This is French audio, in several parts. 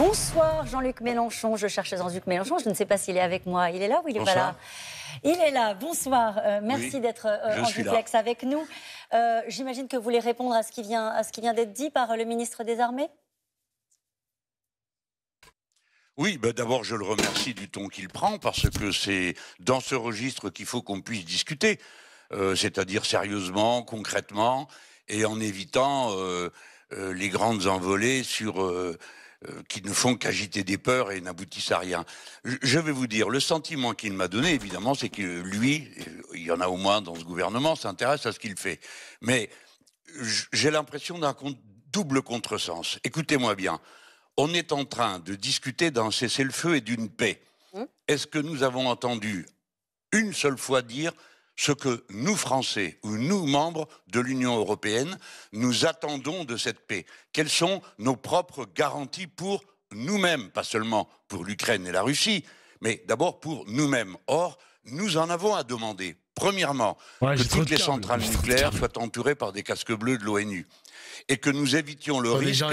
Bonsoir Jean-Luc Mélenchon. Je cherche Jean-Luc Mélenchon. Je ne sais pas s'il est avec moi. Il est là ou il n'est pas là? Il est là. Bonsoir. Merci d'être en duplex avec nous. J'imagine que vous voulez répondre à ce qui vient d'être dit par le ministre des Armées. Oui, d'abord je le remercie du ton qu'il prend parce que c'est dans ce registre qu'il faut qu'on puisse discuter, c'est-à-dire sérieusement, concrètement et en évitant les grandes envolées qui ne font qu'agiter des peurs et n'aboutissent à rien. Je vais vous dire, le sentiment qu'il m'a donné, évidemment, c'est que lui, il y en a au moins dans ce gouvernement, s'intéresse à ce qu'il fait. Mais j'ai l'impression d'un double contresens. Écoutez-moi bien. On est en train de discuter d'un cessez-le-feu et d'une paix. Est-ce que nous avons entendu une seule fois dire ce que nous, Français, ou nous, membres de l'Union européenne, nous attendons de cette paix? Quelles sont nos propres garanties pour nous-mêmes, pas seulement pour l'Ukraine et la Russie, mais d'abord pour nous-mêmes. Or, nous en avons à demander. Premièrement, que toutes les centrales nucléaires soient entourées par des casques bleus de l'ONU. Et que nous évitions le risque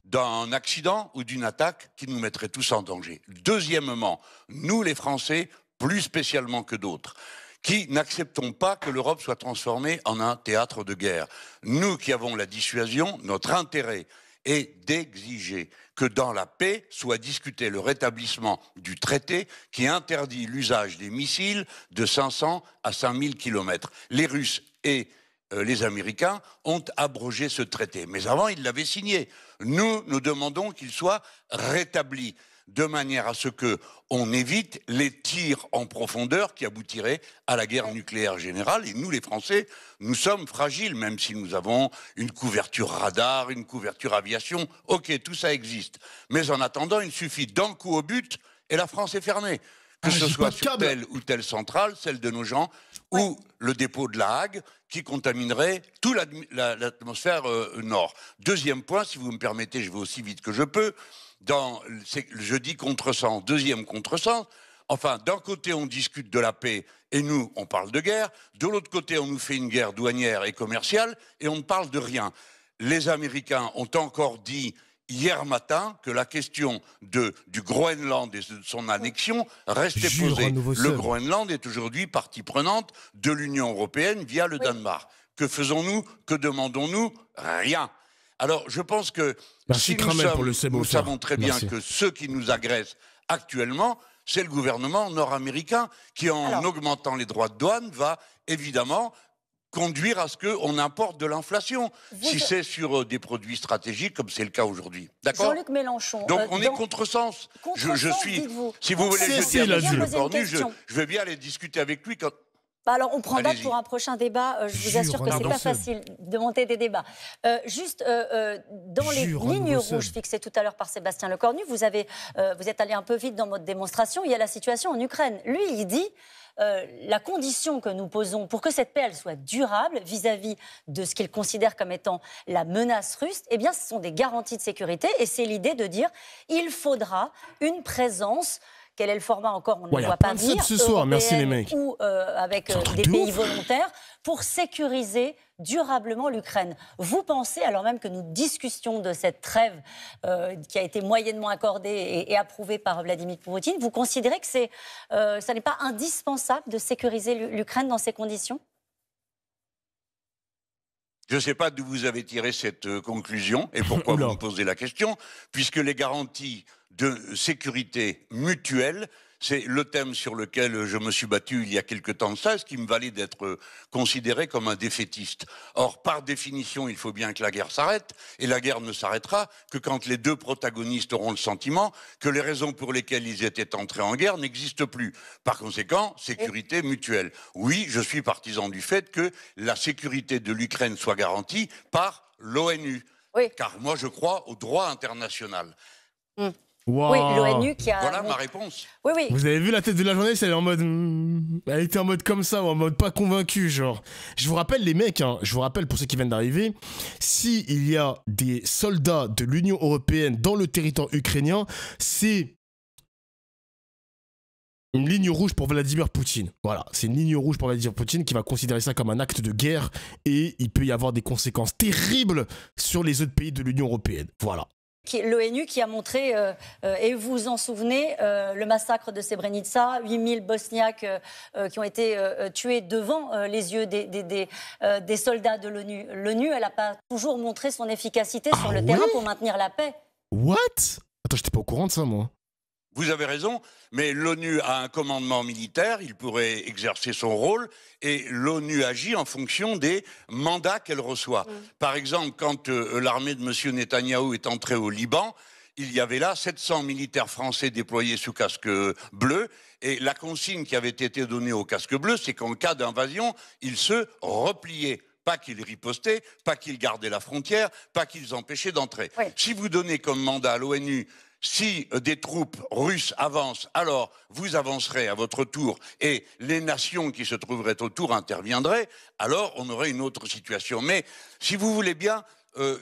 d'un accident ou d'une attaque qui nous mettrait tous en danger. Deuxièmement, nous les Français, plus spécialement que d'autres, qui n'acceptons pas que l'Europe soit transformée en un théâtre de guerre. Nous qui avons la dissuasion, notre intérêt est d'exiger que dans la paix soit discuté le rétablissement du traité qui interdit l'usage des missiles de 500 à 5000 km. Les Russes et les Américains ont abrogé ce traité. Mais avant, ils l'avaient signé. Nous demandons qu'il soit rétabli de manière à ce qu'on évite les tirs en profondeur qui aboutiraient à la guerre nucléaire générale. Et nous, les Français, nous sommes fragiles, même si nous avons une couverture radar, une couverture aviation. Ok, tout ça existe. Mais en attendant, il suffit d'un coup au but et la France est fermée. Que ce soit sur telle ou telle centrale, celle de nos gens, ou le dépôt de la Hague, qui contaminerait toute l'atmosphère nord. Deuxième point, si vous me permettez, je vais aussi vite que je peux, je dis contresens, deuxième contresens, enfin, d'un côté, on discute de la paix, et nous, on parle de guerre, de l'autre côté, on nous fait une guerre douanière et commerciale, et on ne parle de rien. Les Américains ont encore dit hier matin que la question du Groenland et de son annexion restait posée. Le Groenland est aujourd'hui partie prenante de l'Union européenne via le Danemark. Que faisons-nous? Que demandons-nous? Rien. Alors, je pense que si nous savons très bien que ceux qui nous agressent actuellement, c'est le gouvernement nord-américain qui, en augmentant les droits de douane, va évidemment conduire à ce qu'on importe de l'inflation, si c'est sur des produits stratégiques, comme c'est le cas aujourd'hui. D'accord? Jean-Luc Mélenchon. Donc on est contresens. Je suis, si vous voulez, je vais bien aller discuter avec lui quand... Alors, on prend date pour un prochain débat. Je vous assure que c'est pas facile de monter des débats. Dans les lignes rouges fixées tout à l'heure par Sébastien Lecornu, vous êtes allé un peu vite dans votre démonstration. Il y a la situation en Ukraine. Lui, il dit la condition que nous posons pour que cette paix elle soit durable vis-à-vis de ce qu'il considère comme étant la menace russe, eh bien, ce sont des garanties de sécurité. Et c'est l'idée de dire il faudra une présence. Quel est le format encore? On ne le voit pas venir. Ce soir, merci les mecs. Ou avec des pays volontaires pour sécuriser durablement l'Ukraine. Vous pensez, alors même que nous discutions de cette trêve qui a été moyennement accordée et approuvée par Vladimir Poutine, vous considérez que ça n'est pas indispensable de sécuriser l'Ukraine dans ces conditions? Je ne sais pas d'où vous avez tiré cette conclusion et pourquoi vous me posez la question, puisque les garanties de sécurité mutuelle, c'est le thème sur lequel je me suis battu il y a quelque temps de ça, ce qui me valait d'être considéré comme un défaitiste. Or, par définition, il faut bien que la guerre s'arrête, et la guerre ne s'arrêtera que quand les deux protagonistes auront le sentiment que les raisons pour lesquelles ils étaient entrés en guerre n'existent plus. Par conséquent, sécurité mutuelle. Oui, je suis partisan du fait que la sécurité de l'Ukraine soit garantie par l'ONU. Car moi, je crois au droit international. Wow. Oui, l'ONU qui a... Voilà ma réponse. Oui, oui. Vous avez vu la tête de la journaliste, elle est en mode... Elle était en mode comme ça, ou en mode pas convaincu, genre. Je vous rappelle les mecs, je vous rappelle pour ceux qui viennent d'arriver, s'il y a des soldats de l'Union européenne dans le territoire ukrainien, c'est une ligne rouge pour Vladimir Poutine. Voilà, c'est une ligne rouge pour Vladimir Poutine qui va considérer ça comme un acte de guerre et il peut y avoir des conséquences terribles sur les autres pays de l'Union européenne. Voilà. l'ONU qui a montré, et vous vous en souvenez, le massacre de Srebrenica, 8000 Bosniaques qui ont été tués devant les yeux des soldats de l'ONU. L'ONU, elle n'a pas toujours montré son efficacité sur le terrain pour maintenir la paix. What? Attends, j'étais pas au courant de ça, moi. Vous avez raison, mais l'ONU a un commandement militaire, il pourrait exercer son rôle, et l'ONU agit en fonction des mandats qu'elle reçoit. Par exemple, quand l'armée de M. Netanyahou est entrée au Liban, il y avait là 700 militaires français déployés sous casque bleu, et la consigne qui avait été donnée au casque bleu, c'est qu'en cas d'invasion, ils se repliaient. Pas qu'ils ripostaient, pas qu'ils gardaient la frontière, pas qu'ils empêchaient d'entrer. Oui. Si vous donnez comme mandat à l'ONU, si des troupes russes avancent, alors vous avancerez à votre tour et les nations qui se trouveraient autour interviendraient, alors on aurait une autre situation. Mais si vous voulez bien,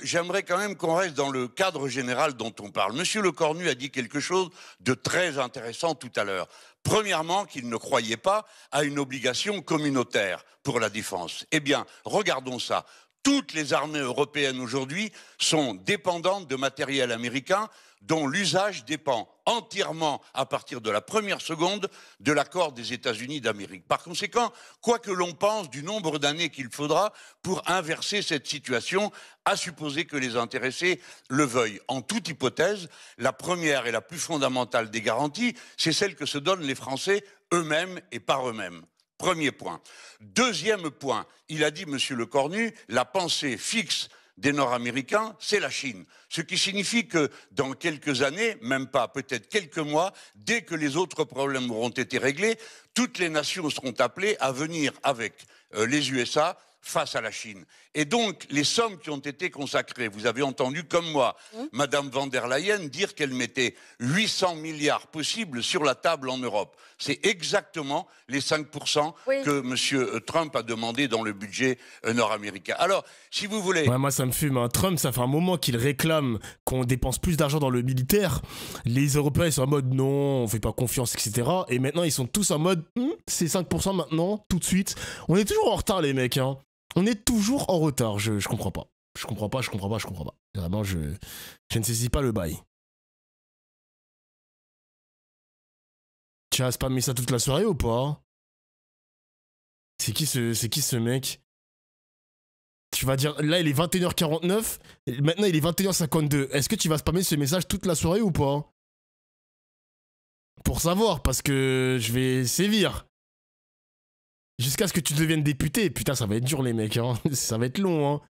j'aimerais quand même qu'on reste dans le cadre général dont on parle. Monsieur Lecornu a dit quelque chose de très intéressant tout à l'heure. Premièrement, qu'il ne croyait pas à une obligation communautaire pour la défense. Eh bien, regardons ça. Toutes les armées européennes aujourd'hui sont dépendantes de matériel américain dont l'usage dépend entièrement, à partir de la première seconde, de l'accord des États-Unis d'Amérique. Par conséquent, quoi que l'on pense du nombre d'années qu'il faudra pour inverser cette situation, à supposer que les intéressés le veuillent. En toute hypothèse, la première et la plus fondamentale des garanties, c'est celle que se donnent les Français eux-mêmes et par eux-mêmes. Premier point. Deuxième point, il a dit, Monsieur Lecornu, la pensée fixe des Nord-Américains, c'est la Chine. Ce qui signifie que dans quelques années, même pas, peut-être quelques mois, dès que les autres problèmes auront été réglés, toutes les nations seront appelées à venir avec les USA face à la Chine. Et donc, les sommes qui ont été consacrées, vous avez entendu comme moi, Madame van der Leyen dire qu'elle mettait 800 milliards possibles sur la table en Europe. C'est exactement les 5% que M. Trump a demandé dans le budget nord-américain. Alors, si vous voulez... Ouais, moi, ça me fume. Hein. Trump, ça fait un moment qu'il réclame qu'on dépense plus d'argent dans le militaire. Les Européens, ils sont en mode non, on fait pas confiance, etc. Et maintenant, ils sont tous en mode c'est 5% maintenant, tout de suite. On est toujours en retard, les mecs. Hein. On est toujours en retard, je comprends pas. Je comprends pas. Vraiment, je ne saisis pas le bail. Tu as spammé ça toute la soirée ou pas? C'est qui ce mec? Tu vas dire, là il est 21h49, maintenant il est 21h52. Est-ce que tu vas spammer ce message toute la soirée ou pas? Pour savoir, parce que je vais sévir. Jusqu'à ce que tu deviennes député. Putain, ça va être dur, les mecs. Hein. Ça va être long. Hein.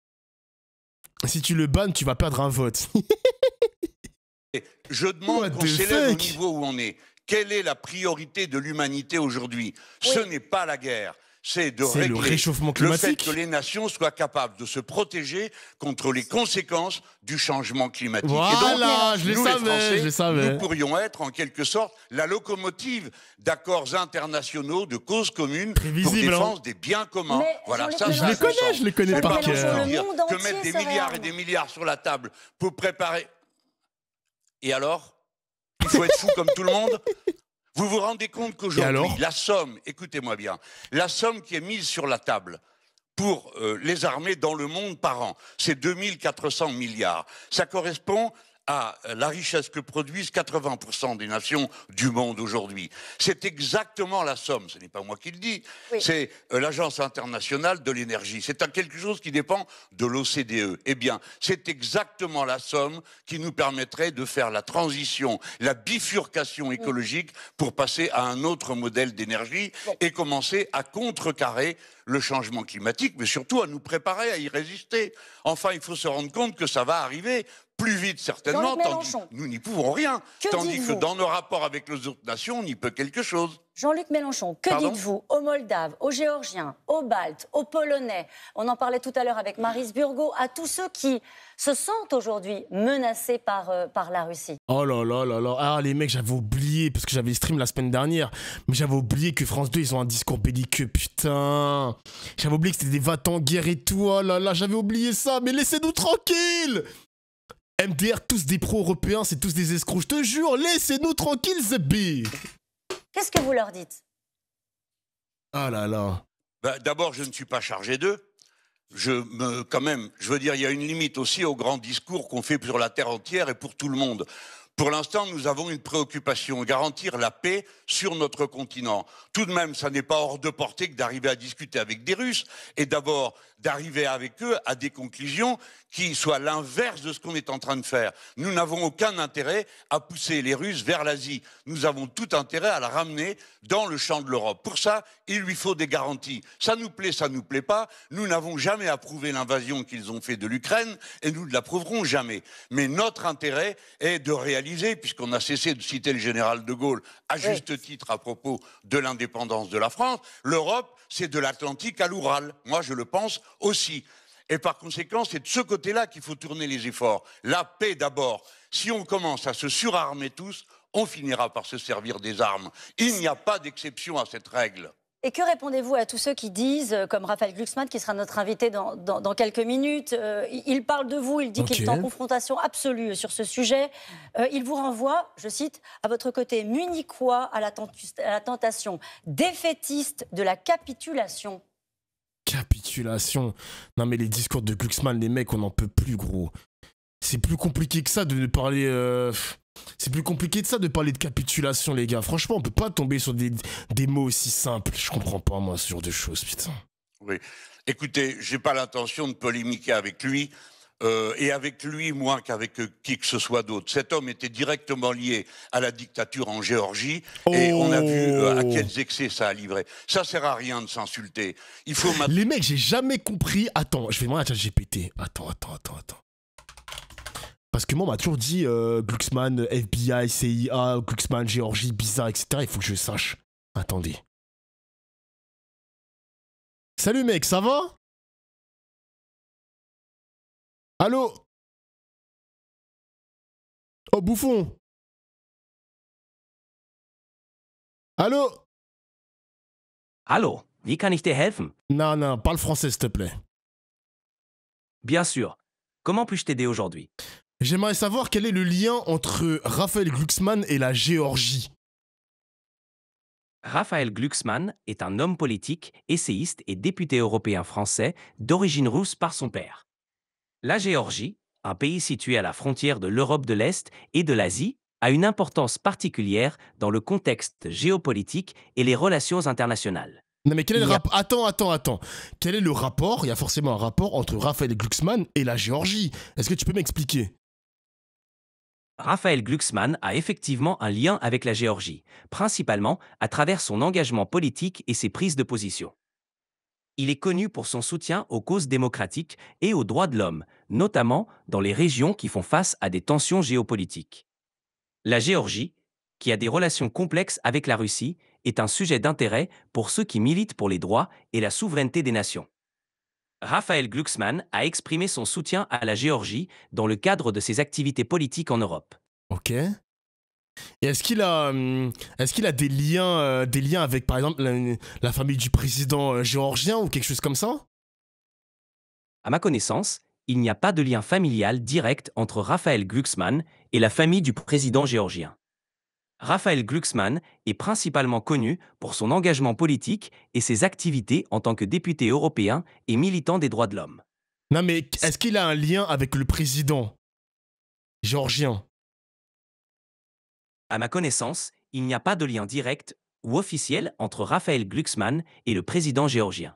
Si tu le bannes, tu vas perdre un vote. Je demande qu'on s'élève au niveau où on est. Quelle est la priorité de l'humanité aujourd'hui? Ce n'est pas la guerre. C'est de régler le réchauffement climatique. Le fait que les nations soient capables de se protéger contre les conséquences du changement climatique. Voilà, et donc, je le savais. Nous pourrions être en quelque sorte la locomotive d'accords internationaux de causes communes pour défense des biens communs. Mais voilà, ça, je les connais par cœur. Que mettre des milliards et des milliards sur la table pour préparer... Et alors? Il faut être fou comme tout le monde? Vous vous rendez compte qu'aujourd'hui, la somme, écoutez-moi bien, la somme qui est mise sur la table pour les armées dans le monde par an, c'est 2400 milliards. Ça correspond à la richesse que produisent 80% des nations du monde aujourd'hui. C'est exactement la somme, ce n'est pas moi qui le dis, c'est l'Agence internationale de l'énergie. C'est quelque chose qui dépend de l'OCDE. Eh bien, c'est exactement la somme qui nous permettrait de faire la transition, la bifurcation écologique pour passer à un autre modèle d'énergie et commencer à contrecarrer le changement climatique, mais surtout à nous préparer à y résister. Enfin, il faut se rendre compte que ça va arriver plus vite certainement, tandis que nous n'y pouvons rien. Tandis que dans nos rapports avec les autres nations, on y peut quelque chose. Jean-Luc Mélenchon, que dites-vous aux Moldaves, aux Géorgiens, aux Baltes, aux Polonais? On en parlait tout à l'heure avec Maryse Burgot, à tous ceux qui se sentent aujourd'hui menacés par la Russie. Oh là là là là. Ah les mecs, j'avais oublié, parce que j'avais stream la semaine dernière, mais j'avais oublié que France 2, ils ont un discours belliqueux, putain. J'avais oublié que c'était des va-t-en-guerre et tout, oh là là, j'avais oublié ça, mais laissez-nous tranquilles. MDR, tous des pro-européens, c'est tous des escrocs, je te jure, laissez-nous tranquilles, Zebbi. Qu'est-ce que vous leur dites? Ah là là. D'abord, je ne suis pas chargé d'eux. quand même, je veux dire, il y a une limite aussi aux grands discours qu'on fait sur la terre entière et pour tout le monde. Pour l'instant, nous avons une préoccupation, garantir la paix sur notre continent. Tout de même, ça n'est pas hors de portée que d'arriver à discuter avec des Russes et d'abord d'arriver avec eux à des conclusions qui soient l'inverse de ce qu'on est en train de faire. Nous n'avons aucun intérêt à pousser les Russes vers l'Asie. Nous avons tout intérêt à la ramener dans le champ de l'Europe. Pour ça, il lui faut des garanties. Ça nous plaît pas. Nous n'avons jamais approuvé l'invasion qu'ils ont fait de l'Ukraine et nous ne l'approuverons jamais. Mais notre intérêt est de réaliser, puisqu'on a cessé de citer le général de Gaulle à juste titre à propos de l'indépendance de la France, l'Europe, c'est de l'Atlantique à l'Oural. Moi, je le pense aussi. Et par conséquent, c'est de ce côté-là qu'il faut tourner les efforts. La paix d'abord. Si on commence à se surarmer tous, on finira par se servir des armes. Il n'y a pas d'exception à cette règle. Et que répondez-vous à tous ceux qui disent, comme Raphaël Glucksmann, qui sera notre invité dans quelques minutes, il parle de vous, il dit qu'il est en confrontation absolue sur ce sujet. Il vous renvoie, je cite, à votre côté munichois, à la tentation défaitiste de la capitulation. Capitulation. Non mais les discours de Glucksmann, les mecs, on n'en peut plus, gros. C'est plus compliqué que ça de parler... C'est plus compliqué de ça de parler de capitulation, les gars. Franchement, on peut pas tomber sur des mots aussi simples. Je comprends pas, moi, ce genre de choses, putain. Oui. Écoutez, j'ai pas l'intention de polémiquer avec lui. Et avec lui, moins qu'avec qui que ce soit d'autre. Cet homme était directement lié à la dictature en Géorgie et on a vu à quels excès ça a livré. Ça sert à rien de s'insulter. Il faut Les mecs, j'ai jamais compris. Attends, je vais demander à ChatGPT. Attends. Parce que moi, on m'a toujours dit Glucksmann, FBI, CIA, Glucksmann, Géorgie, bizarre, etc. Il faut que je sache. Attendez. Salut mec, ça va? Allô? Oh, bouffon! Allô? Hallo, wie kann ich dir helfen? Non, parle français s'il te plaît. Bien sûr. Comment puis-je t'aider aujourd'hui? J'aimerais savoir quel est le lien entre Raphaël Glucksmann et la Géorgie. Raphaël Glucksmann est un homme politique, essayiste et député européen français d'origine russe par son père. La Géorgie, un pays situé à la frontière de l'Europe de l'Est et de l'Asie, a une importance particulière dans le contexte géopolitique et les relations internationales. Non mais quel est le rapport? Attends. Quel est le rapport? Il y a forcément un rapport entre Raphaël Glucksmann et la Géorgie. Est-ce que tu peux m'expliquer? Raphaël Glucksmann a effectivement un lien avec la Géorgie, principalement à travers son engagement politique et ses prises de position. Il est connu pour son soutien aux causes démocratiques et aux droits de l'homme, notamment dans les régions qui font face à des tensions géopolitiques. La Géorgie, qui a des relations complexes avec la Russie, est un sujet d'intérêt pour ceux qui militent pour les droits et la souveraineté des nations. Raphaël Glucksmann a exprimé son soutien à la Géorgie dans le cadre de ses activités politiques en Europe. Ok. Et est-ce qu'il a des liens avec, par exemple, la famille du président géorgien ou quelque chose comme ça? À ma connaissance, il n'y a pas de lien familial direct entre Raphaël Glucksmann et la famille du président géorgien. Raphaël Glucksmann est principalement connu pour son engagement politique et ses activités en tant que député européen et militant des droits de l'homme. Non mais est-ce qu'il a un lien avec le président géorgien? À ma connaissance, il n'y a pas de lien direct ou officiel entre Raphaël Glucksmann et le président géorgien.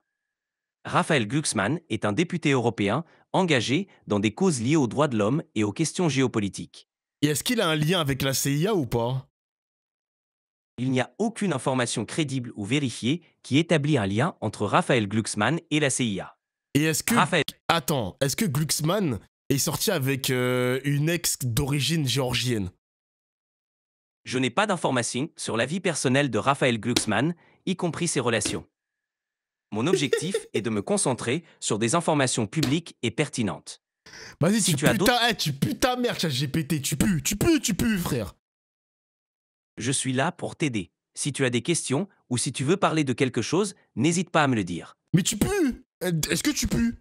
Raphaël Glucksmann est un député européen engagé dans des causes liées aux droits de l'homme et aux questions géopolitiques. Et est-ce qu'il a un lien avec la CIA ou pas? Il n'y a aucune information crédible ou vérifiée qui établit un lien entre Raphaël Glucksmann et la CIA. Et est-ce que... Attends, est-ce que Glucksmann est sorti avec une ex d'origine géorgienne? Je n'ai pas d'informations sur la vie personnelle de Raphaël Glucksmann, y compris ses relations. Mon objectif est de me concentrer sur des informations publiques et pertinentes. Vas-y, si tu pues ta mère, ChatGPT, tu pues, frère. Je suis là pour t'aider. Si tu as des questions ou si tu veux parler de quelque chose, n'hésite pas à me le dire. Mais tu pues! Est-ce que tu pues?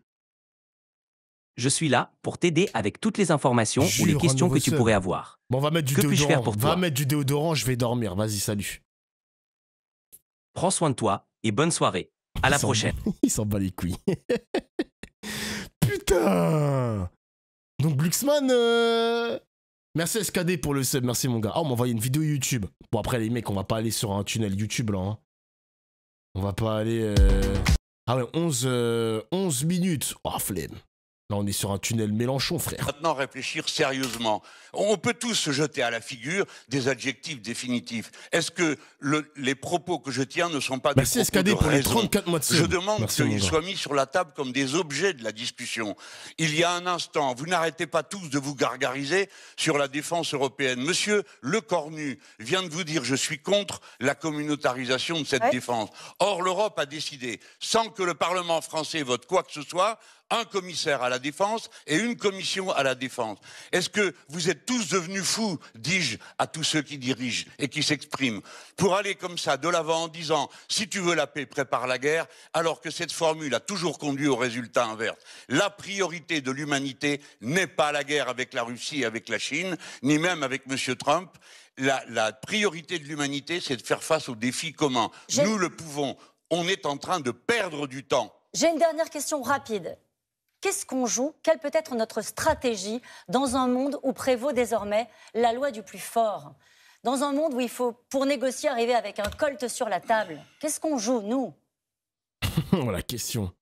Je suis là pour t'aider avec toutes les informations ou les questions que tu pourrais avoir. Bon, on va mettre du déodorant. Que puis-je faire pour toi? Va mettre du déodorant, je vais dormir. Vas-y, salut. Prends soin de toi et bonne soirée. À la prochaine. Il s'en bat les couilles. Putain. Donc Glucksmann, merci SKD pour le sub, merci mon gars. Ah, on m'a envoyé une vidéo YouTube. Bon après les mecs, on va pas aller sur un tunnel YouTube là. Hein. On va pas aller... Ah ouais, 11 minutes. Oh flemme. Là, on est sur un tunnel Mélenchon, frère. Maintenant, réfléchir sérieusement. On peut tous se jeter à la figure des adjectifs définitifs. Est-ce que les propos que je tiens ne sont pas des propos SKD de pour les raison? 34 mois de sub. Je demande qu'ils gars. soient mis sur la table comme des objets de la discussion. Il y a un instant, vous n'arrêtez pas tous de vous gargariser sur la défense européenne. Monsieur Lecornu vient de vous dire « Je suis contre la communautarisation de cette défense ». Or, l'Europe a décidé, sans que le Parlement français vote quoi que ce soit, un commissaire à la défense et une commission à la défense. Est-ce que vous êtes tous devenus fous, dis-je à tous ceux qui dirigent et qui s'expriment, pour aller comme ça de l'avant en disant « si tu veux la paix, prépare la guerre », alors que cette formule a toujours conduit au résultat inverse. La priorité de l'humanité n'est pas la guerre avec la Russie et avec la Chine, ni même avec M. Trump. La priorité de l'humanité, c'est de faire face aux défis communs. Nous le pouvons. On est en train de perdre du temps. J'ai une dernière question rapide. Qu'est-ce qu'on joue? Quelle peut être notre stratégie dans un monde où prévaut désormais la loi du plus fort? Dans un monde où il faut, pour négocier, arriver avec un colt sur la table. Qu'est-ce qu'on joue, nous? La question.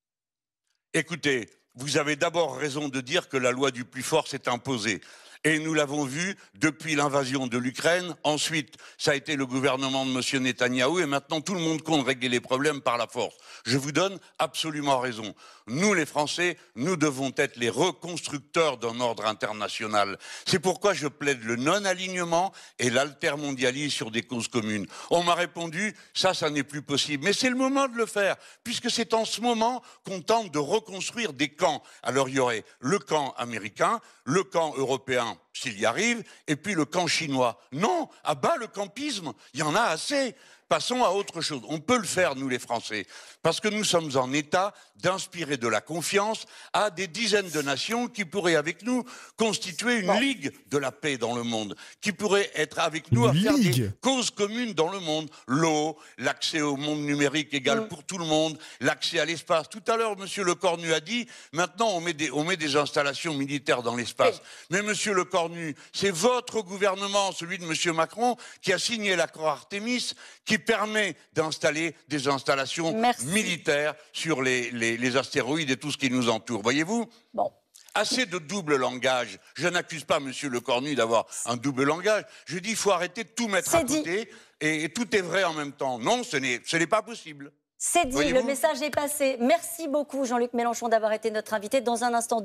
Écoutez, vous avez d'abord raison de dire que la loi du plus fort s'est imposée. Et nous l'avons vu depuis l'invasion de l'Ukraine. Ensuite, ça a été le gouvernement de M. Netanyahou. Et maintenant, tout le monde compte régler les problèmes par la force. Je vous donne absolument raison. Nous, les Français, nous devons être les reconstructeurs d'un ordre international. C'est pourquoi je plaide le non-alignement et l'altermondialisme sur des causes communes. On m'a répondu, ça n'est plus possible. Mais c'est le moment de le faire, puisque c'est en ce moment qu'on tente de reconstruire des camps. Alors, il y aurait le camp américain, le camp européen, s'il y arrive, et puis le camp chinois. Non, à bas le campisme, il y en a assez. Passons à autre chose. On peut le faire, nous les Français, parce que nous sommes en état d'inspirer de la confiance à des dizaines de nations qui pourraient avec nous constituer une ligue de la paix dans le monde, qui pourraient être avec nous à faire des causes communes dans le monde. L'eau, l'accès au monde numérique égal pour tout le monde, l'accès à l'espace. Tout à l'heure, M. Lecornu a dit, maintenant on met des installations militaires dans l'espace. Mais M. Lecornu, c'est votre gouvernement, celui de M. Macron, qui a signé l'accord Artemis, qui permet d'installer des installations militaires sur les astéroïdes et tout ce qui nous entoure. Voyez-vous ? Bon. Assez de double langage. Je n'accuse pas M. Lecornu d'avoir un double langage. Je dis qu'il faut arrêter de tout mettre à côté et tout est vrai en même temps. Non, ce n'est pas possible. C'est dit, le message est passé. Merci beaucoup Jean-Luc Mélenchon d'avoir été notre invité. Dans un instant...